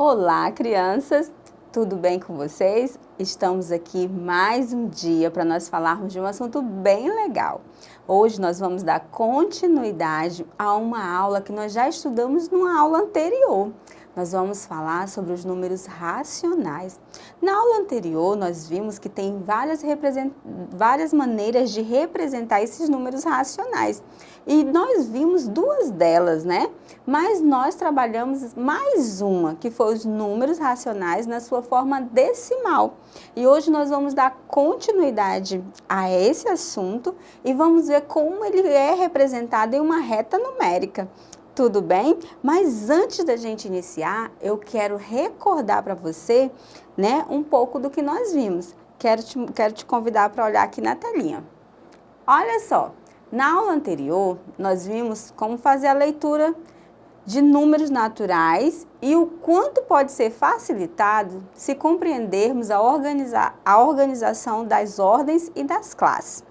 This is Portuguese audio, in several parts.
Olá, crianças! Tudo bem com vocês? Estamos aqui mais um dia para nós falarmos de um assunto bem legal. Hoje nós vamos dar continuidade a uma aula que nós já estudamos numa aula anterior. Nós vamos falar sobre os números racionais. Na aula anterior, nós vimos que tem várias maneiras de representar esses números racionais. E nós vimos duas delas, né? Mas nós trabalhamos mais uma, que foi os números racionais na sua forma decimal. E hoje nós vamos dar continuidade a esse assunto e vamos ver como ele é representado em uma reta numérica. Tudo bem? Mas antes da gente iniciar, eu quero recordar para você, né, um pouco do que nós vimos. Quero te convidar para olhar aqui na telinha. Olha só, na aula anterior, nós vimos como fazer a leitura de números naturais e o quanto pode ser facilitado se compreendermos a organização das ordens e das classes.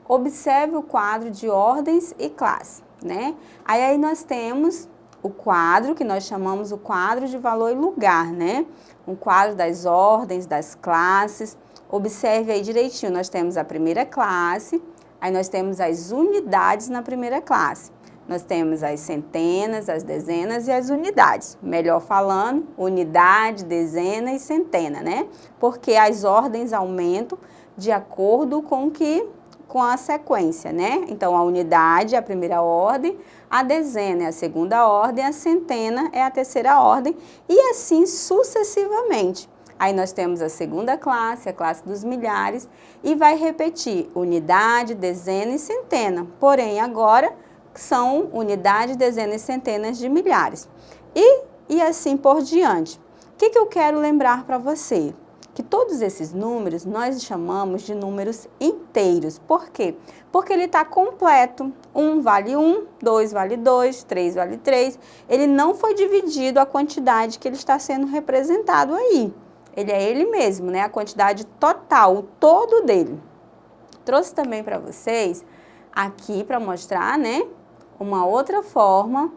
Observe o quadro de ordens e classes, né? Aí nós temos o quadro que nós chamamos o quadro de valor e lugar, né? Um quadro das ordens, das classes. Observe aí direitinho, nós temos a primeira classe, aí nós temos as unidades na primeira classe. Nós temos as centenas, as dezenas e as unidades. Melhor falando, unidade, dezena e centena, né? Porque as ordens aumentam de acordo com a sequência, né? Então, a unidade é a primeira ordem, a dezena é a segunda ordem, a centena é a terceira ordem e assim sucessivamente. Aí nós temos a segunda classe, a classe dos milhares e vai repetir unidade, dezena e centena. Porém, agora são unidade, dezena e centenas de milhares. E assim por diante. O que eu quero lembrar para você? Que todos esses números nós chamamos de números inteiros. Por quê? Porque ele está completo. 1 vale 1, 2 vale 2, 3 vale 3. Ele não foi dividido a quantidade que ele está sendo representado aí. Ele é ele mesmo, né? A quantidade total, o todo dele. Trouxe também para vocês aqui para mostrar, né? Uma outra forma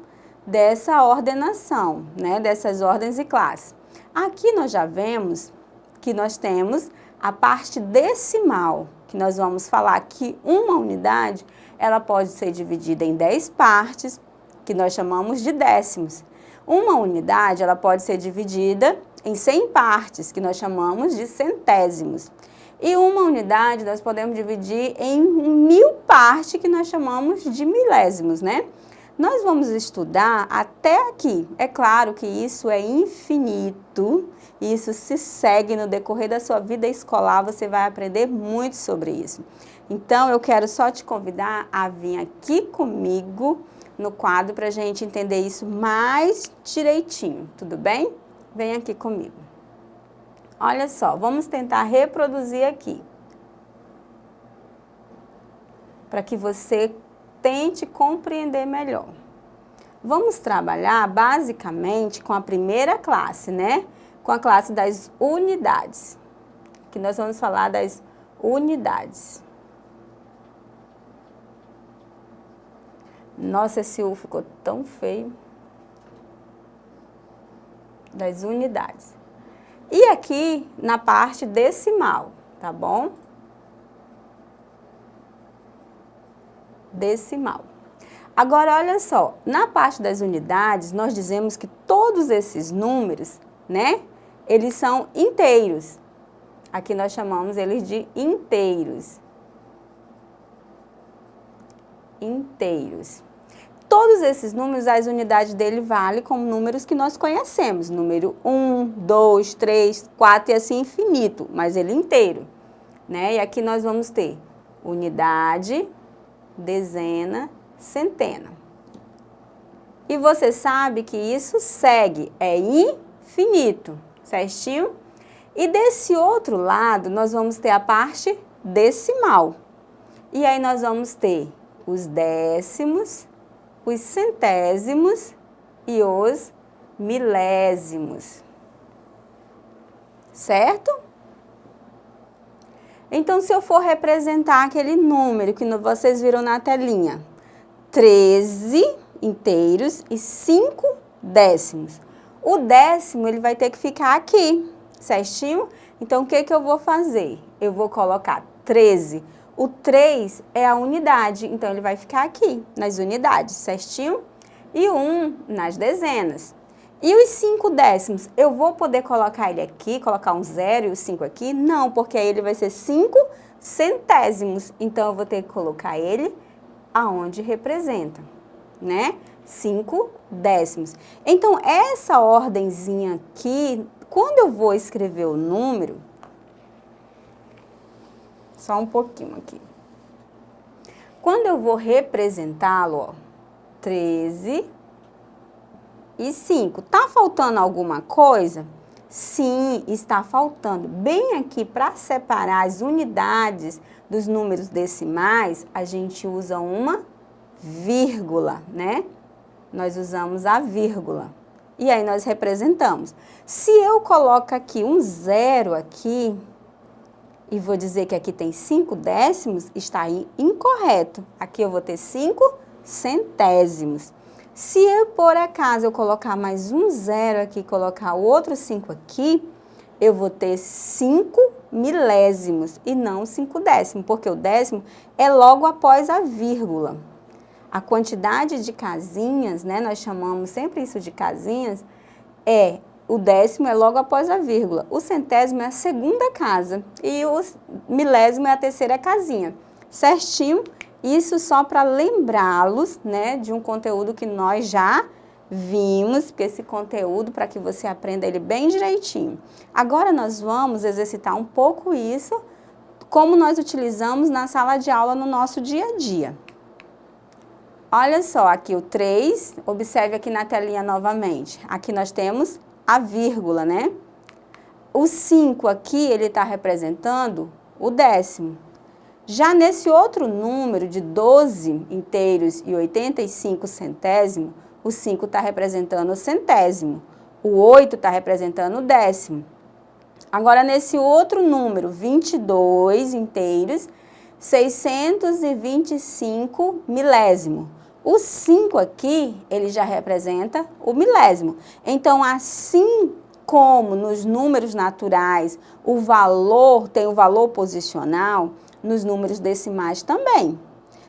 dessa ordenação, né? Dessas ordens e classes. Aqui nós já vemos que nós temos a parte decimal, que nós vamos falar que uma unidade, ela pode ser dividida em 10 partes, que nós chamamos de décimos. Uma unidade, ela pode ser dividida em 100 partes, que nós chamamos de centésimos. E uma unidade nós podemos dividir em 1000 partes, que nós chamamos de milésimos, né? Nós vamos estudar até aqui. É claro que isso é infinito, isso se segue no decorrer da sua vida escolar, você vai aprender muito sobre isso. Então, eu quero só te convidar a vir aqui comigo no quadro para a gente entender isso mais direitinho, tudo bem? Vem aqui comigo. Olha só, vamos tentar reproduzir aqui, para que você tente compreender melhor. Vamos trabalhar basicamente com a primeira classe, né? Com a classe das unidades. Aqui nós vamos falar das unidades. Nossa, esse U ficou tão feio. Das unidades. E aqui na parte decimal, tá bom? Decimal. Agora, olha só, na parte das unidades, nós dizemos que todos esses números, né, eles são inteiros. Aqui nós chamamos eles de inteiros. Inteiros. Todos esses números, as unidades dele valem como números que nós conhecemos. Número 1, 2, 3, 4 e assim infinito, mas ele inteiro, né? E aqui nós vamos ter unidade, dezena, centena. E você sabe que isso segue, é infinito, certinho? E desse outro lado, nós vamos ter a parte decimal. E aí nós vamos ter os décimos, os centésimos e os milésimos. Certo? Então, se eu for representar aquele número que vocês viram na telinha, 13 inteiros e 5 décimos. O décimo, ele vai ter que ficar aqui, certinho? Então, o que que eu vou fazer? Eu vou colocar 13. O 3 é a unidade, então ele vai ficar aqui, nas unidades, certinho? E 1 nas dezenas. E os 5 décimos, eu vou poder colocar ele aqui, colocar um 0 e o 5 aqui? Não, porque aí ele vai ser 5 centésimos. Então, eu vou ter que colocar ele aonde representa, né? 5 décimos. Então, essa ordenzinha aqui, quando eu vou escrever o número, só um pouquinho aqui. Quando eu vou representá-lo, ó, 13 e 5. Tá faltando alguma coisa? Sim, está faltando. Bem aqui, para separar as unidades dos números decimais, a gente usa uma vírgula, né? Nós usamos a vírgula. E aí nós representamos. Se eu coloco aqui um 0 aqui, e vou dizer que aqui tem 5 décimos, está aí incorreto. Aqui eu vou ter 5 centésimos. Se eu, por acaso, eu colocar mais um 0 aqui, colocar o outro 5 aqui, eu vou ter 5 milésimos e não 5 décimos, porque o décimo é logo após a vírgula. A quantidade de casinhas, né, nós chamamos sempre isso de casinhas, o décimo é logo após a vírgula, o centésimo é a segunda casa e o milésimo é a terceira casinha, certinho? Isso só para lembrá-los, né, de um conteúdo que nós já vimos, porque esse conteúdo, para que você aprenda ele bem direitinho. Agora nós vamos exercitar um pouco isso, como nós utilizamos na sala de aula no nosso dia a dia. Olha só, aqui o 3, observe aqui na telinha novamente. Aqui nós temos a vírgula, né? O 5 aqui, ele está representando o décimo. Já nesse outro número de 12 inteiros e 85 centésimos, o 5 está representando o centésimo. O 8 está representando o décimo. Agora, nesse outro número, 22 inteiros, 625 milésimo. O 5 aqui, ele já representa o milésimo. Então, assim como nos números naturais o valor tem o valor posicional, nos números decimais também.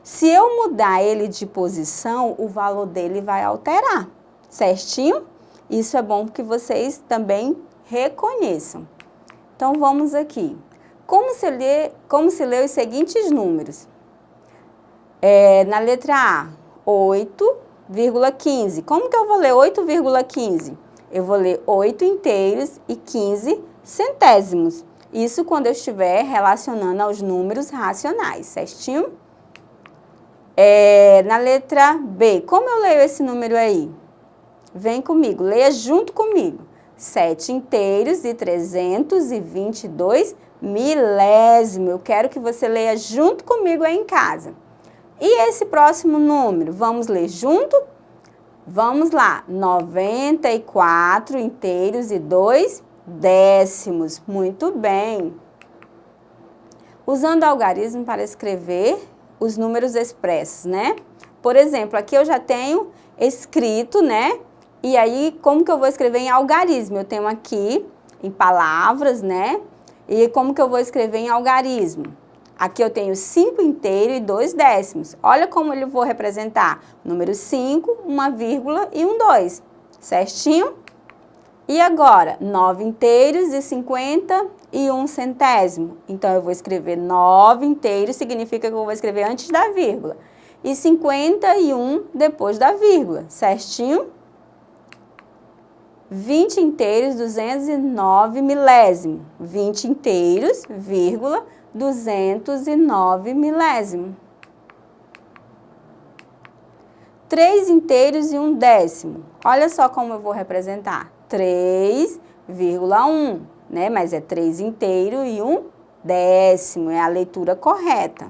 Se eu mudar ele de posição, o valor dele vai alterar, certinho? Isso é bom que vocês também reconheçam. Então, vamos aqui. Como se lê os seguintes números? Na letra A, 8,15. Como que eu vou ler 8,15? Eu vou ler 8 inteiros e 15 centésimos. Isso quando eu estiver relacionando aos números racionais, certinho? Na letra B, como eu leio esse número aí? Vem comigo, leia junto comigo. 7 inteiros e 322 milésimo. Eu quero que você leia junto comigo aí em casa. E esse próximo número, vamos ler junto? Vamos lá, 94 inteiros e 2 décimos. Muito bem. Usando algarismo para escrever os números expressos, né? Por exemplo, aqui eu já tenho escrito, né? E aí, como que eu vou escrever em algarismo? Eu tenho aqui em palavras, né? E como que eu vou escrever em algarismo? Aqui eu tenho 5 inteiros e 2 décimos. Olha como eu vou representar. Número 5, uma vírgula e um 2. Certinho? E agora, 9 inteiros e 51 centésimo. Então, eu vou escrever 9 inteiros, significa que eu vou escrever antes da vírgula. E 51 depois da vírgula. Certinho? 20 inteiros, 209 milésimo. 20 inteiros, vírgula, 209 milésimo. 3 inteiros e 1 décimo. Olha só como eu vou representar. 3,1, né? Mas é 3 inteiro e 1 décimo. É a leitura correta.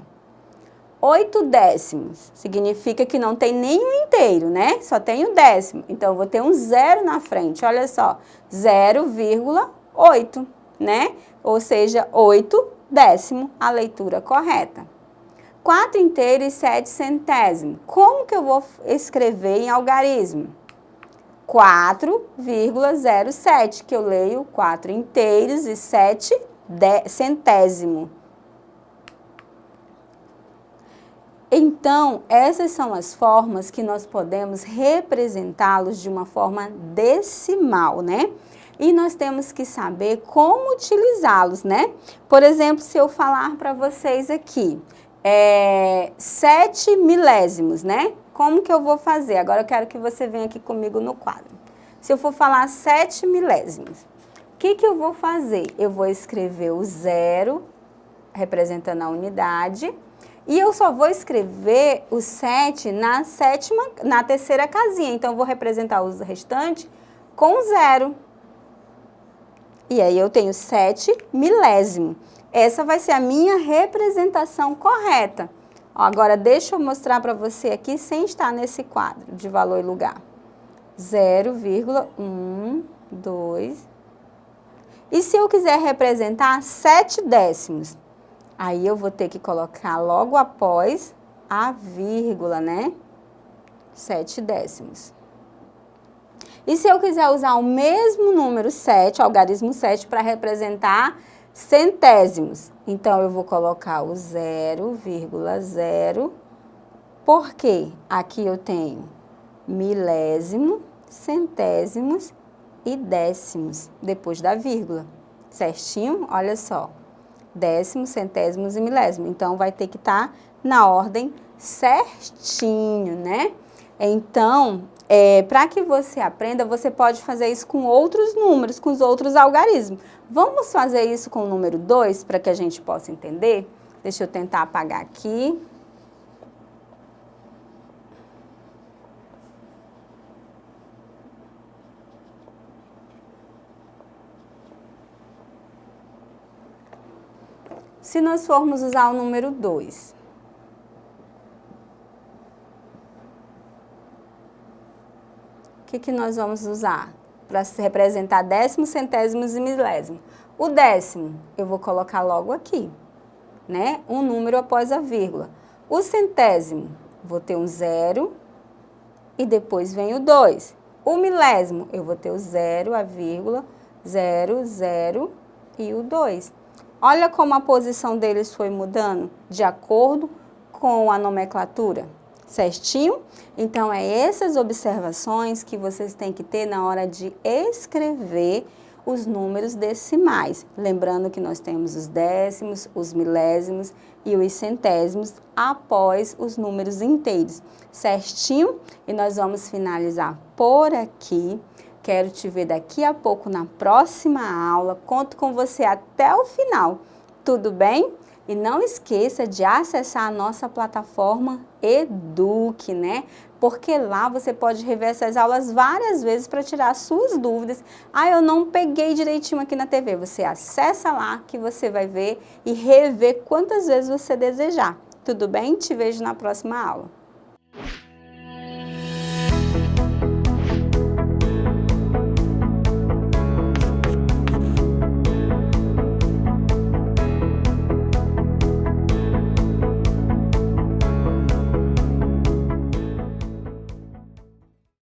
8 décimos. Significa que não tem nenhum inteiro, né? Só tem o décimo. Então, eu vou ter um 0 na frente. Olha só. 0,8, né? Ou seja, 8 décimo, a leitura correta. 4 inteiros e 7 centésimos. Como que eu vou escrever em algarismo? 4,07, que eu leio 4 inteiros e 7 centésimo. Então, essas são as formas que nós podemos representá-los de uma forma decimal, né? E nós temos que saber como utilizá-los, né? Por exemplo, se eu falar para vocês aqui, 7 milésimos, né? Como que eu vou fazer? Agora eu quero que você venha aqui comigo no quadro. Se eu for falar 7 milésimos, o que eu vou fazer? Eu vou escrever o 0, representando a unidade, e eu só vou escrever o 7 na terceira casinha. Então, eu vou representar os restantes com 0. E aí, eu tenho 7 milésimo. Essa vai ser a minha representação correta. Ó, agora, deixa eu mostrar para você aqui sem estar nesse quadro de valor e lugar. 0,12. E se eu quiser representar 7 décimos? Aí eu vou ter que colocar logo após a vírgula, né? 7 décimos. E se eu quiser usar o mesmo número 7, algarismo 7, para representar centésimos? Então, eu vou colocar o 0,0, porque aqui eu tenho milésimo, centésimos e décimos, depois da vírgula. Certinho? Olha só. Décimos, centésimos e milésimo. Então, vai ter que estar na ordem certinho, né? Então, para que você aprenda, você pode fazer isso com outros números, com os outros algarismos. Vamos fazer isso com o número 2, para que a gente possa entender? Deixa eu tentar apagar aqui. Se nós formos usar o número 2, o que nós vamos usar para representar décimos, centésimos e milésimos? O décimo, eu vou colocar logo aqui, né? Um número após a vírgula. O centésimo, vou ter um 0 e depois vem o 2. O milésimo, eu vou ter o 0, a vírgula, 0, 0 e o 2. Olha como a posição deles foi mudando de acordo com a nomenclatura, certinho? Então, essas observações que vocês têm que ter na hora de escrever os números decimais. Lembrando que nós temos os décimos, os milésimos e os centésimos após os números inteiros, certinho? E nós vamos finalizar por aqui. Quero te ver daqui a pouco na próxima aula. Conto com você até o final. Tudo bem? E não esqueça de acessar a nossa plataforma Eduque, né? Porque lá você pode rever essas aulas várias vezes para tirar suas dúvidas. Ah, eu não peguei direitinho aqui na TV. Você acessa lá que você vai ver e rever quantas vezes você desejar. Tudo bem? Te vejo na próxima aula.